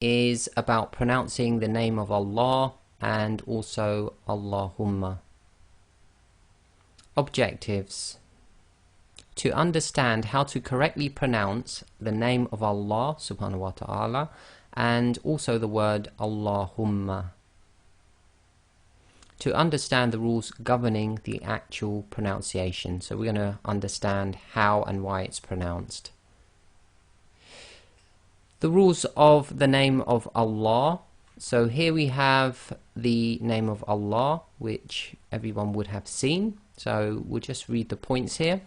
is about pronouncing the name of Allah and also AllahHumma. Objectives: to understand how to correctly pronounce the name of Allah subhanahu wa ta'ala and also the word AllahHumma. To understand the rules governing the actual pronunciation. So we're going to understand how and why it's pronounced. The rules of the name of Allah. So here we have the name of Allah, which everyone would have seen. So we'll just read the points here.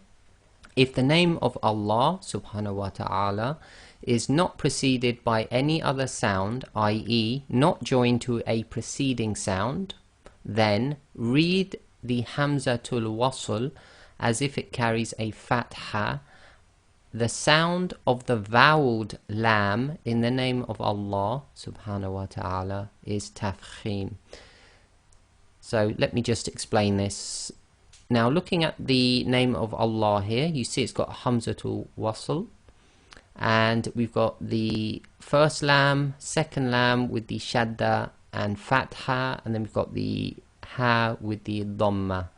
If the name of Allah subhanahu wa ta'ala is not preceded by any other sound, i.e. not joined to a preceding sound, then read the Hamzatul Wasl as if it carries a fatha. The sound of the voweled lam in the name of Allah subhanahu wa ta'ala is tafkhim. So let me just explain this. Now looking at the name of Allah here, you see it's got Hamzatul Wasl, and we've got the first lam, second lam with the shadda and fatha, and then we've got the ha with the dhamma.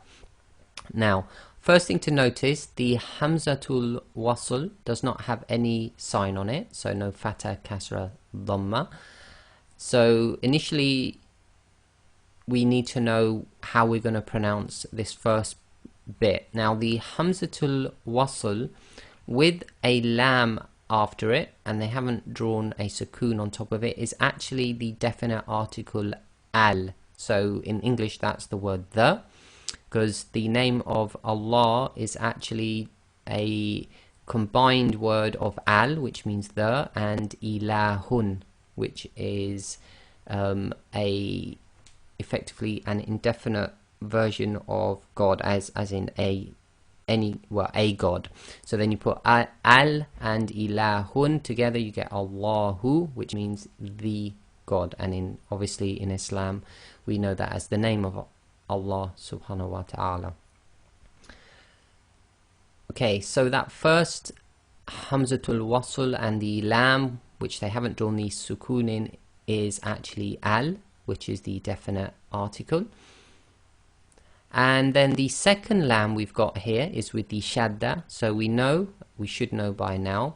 Now first thing to notice, the Hamzatul Wasl does not have any sign on it, so no fatha, kasra, dhamma. So initially we need to know how we're going to pronounce this first bit. Now the Hamzatul Wasl with a lam after it, and they haven't drawn a sukoon on top of it, is actually the definite article al. So in English that's the word the, because the name of Allah is actually a combined word of al, which means the, and ilahun, which is effectively an indefinite version of God, as in a God. So then you put al and ilahun together, you get Allahu, which means the God, and obviously in Islam we know that as the name of Allah subhanahu wa ta'ala. Okay, so that first Hamzatul Wasl and the lam, which they haven't drawn the sukoon in, is actually al, which is the definite article. And then the second lam we've got here is with the shadda. So we should know by now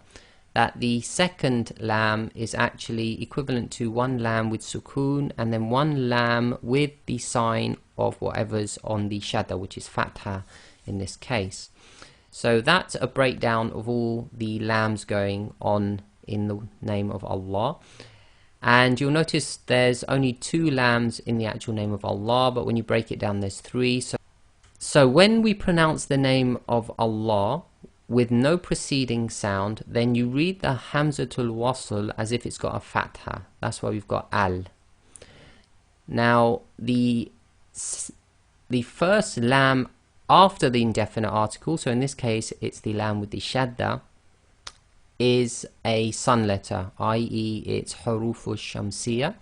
that the second lam is actually equivalent to one lam with sukoon and then one lam with the sign of whatever's on the shadda, which is fatha in this case. So that's a breakdown of all the lams going on in the name of Allah. And you'll notice there's only two lams in the actual name of Allah, but when you break it down there's three. So when we pronounce the name of Allah with no preceding sound, then you read the Hamzatul Wasl as if it's got a fatha. That's why we've got al. Now the first lam after the indefinite article, so in this case it's the lam with the shadda, is a sun letter, i.e. it's Hurufu Shamsiyah.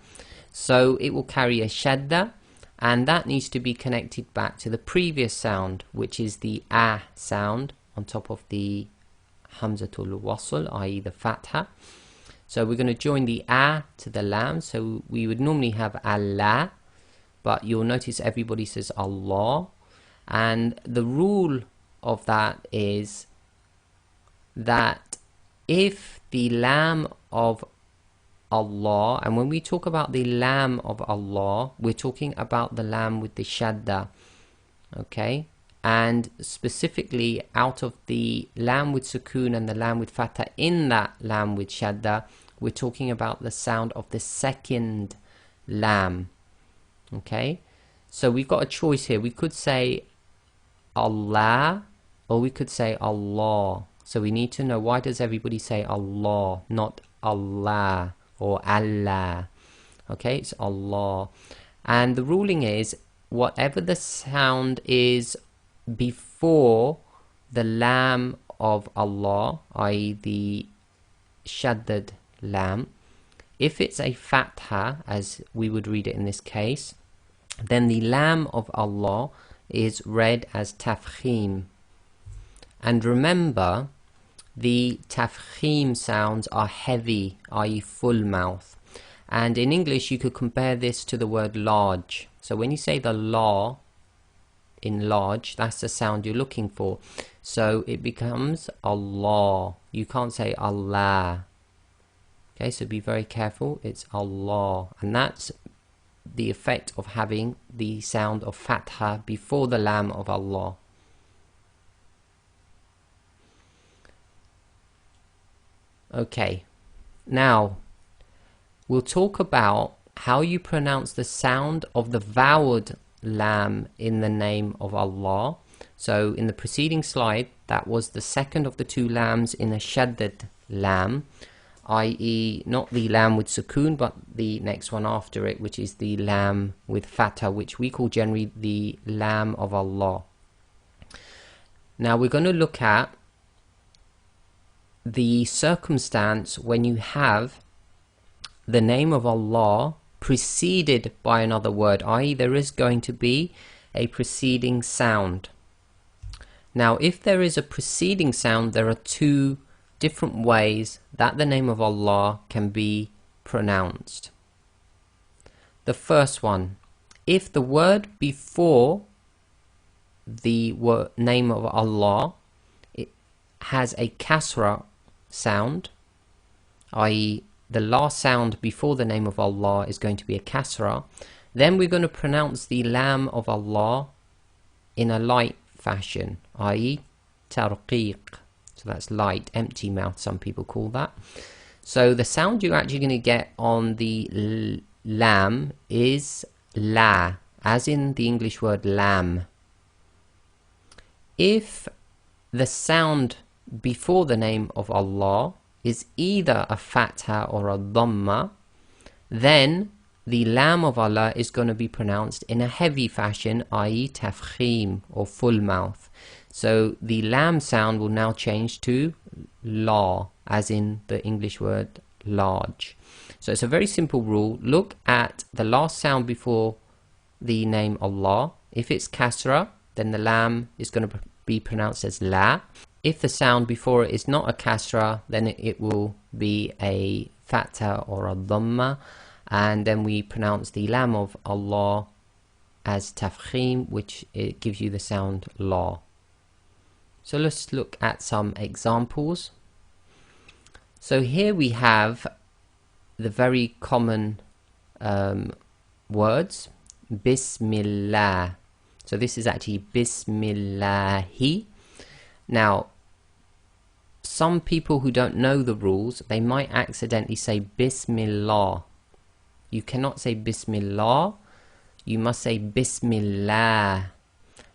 So it will carry a shadda, and that needs to be connected back to the previous sound, which is the a sound on top of the Hamzatul Wasl, i.e. the fatha. So we're going to join the a to the lam, so we would normally have Allah, but you'll notice everybody says Allah, and the rule of that is that if the lam of Allah, and when we talk about the lam of Allah, we're talking about the lam with the shadda, okay? And specifically out of the lam with sukoon and the lam with fatha in that lam with shadda, we're talking about the sound of the second lam, okay? So we've got a choice here. We could say Allah, or we could say Allah. So we need to know, why does everybody say Allah, not Allah or Allah? Okay, it's Allah. And the ruling is, whatever the sound is before the lam of Allah, i.e. the shaddad lam, if it's a fatha, as we would read it in this case, then the lam of Allah is read as tafkhim. And remember, the tafkhim sounds are heavy, i.e. full mouth. And in English, you could compare this to the word large. So when you say the law in large, that's the sound you're looking for. So it becomes Allah. You can't say Allah. Okay, so be very careful. It's Allah. And that's the effect of having the sound of Fatha before the Lam of Allah. Okay, now we'll talk about how you pronounce the sound of the voweled Lam in the name of Allah. So in the preceding slide, that was the second of the two Lams in a shaddad Lam, i.e. not the Lam with sukoon, but the next one after it, which is the Lam with Fatha, which we call generally the Lam of Allah. Now we're going to look at the circumstance when you have the name of Allah preceded by another word, i.e. there is going to be a preceding sound. Now if there is a preceding sound, there are two different ways that the name of Allah can be pronounced. The first one, if the word before the name of Allah it has a kasra sound, i.e. the last sound before the name of Allah is going to be a kasra, then we're going to pronounce the Lam of Allah in a light fashion, i.e. tarqiq. So that's light, empty mouth, some people call that. So the sound you're actually going to get on the Lam is La, as in the English word lamb. If the sound before the name of Allah is either a fatha or a dhamma, then the Lam of Allah is going to be pronounced in a heavy fashion, i.e. tafkhim, or full mouth. So the Lam sound will now change to La, as in the English word large. So it's a very simple rule. Look at the last sound before the name Allah. If it's kasra, then the Lam is going to be pronounced as La. If the sound before it is not a kasra, then it will be a fatha or a dhamma, and then we pronounce the Lam of Allah as tafkhim, which it gives you the sound La. So let's look at some examples. So here we have the very common words, Bismillah. So this is actually Bismillahi. Now, some people who don't know the rules, they might accidentally say Bismillah. You cannot say Bismillah, you must say Bismillah.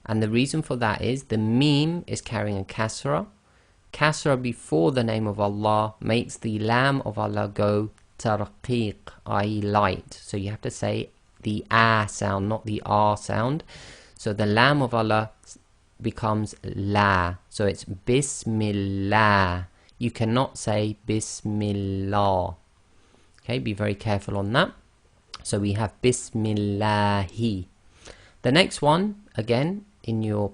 And the reason for that is the meme is carrying a kasra. Kasra before the name of Allah makes the Lam of Allah go tarqiq, i.e. light. So you have to say the A sound, not the R sound. So the Lam of Allah becomes La. So it's Bismillah. You cannot say Bismillah. Okay, be very careful on that. So we have Bismillahi. The next one, again, in your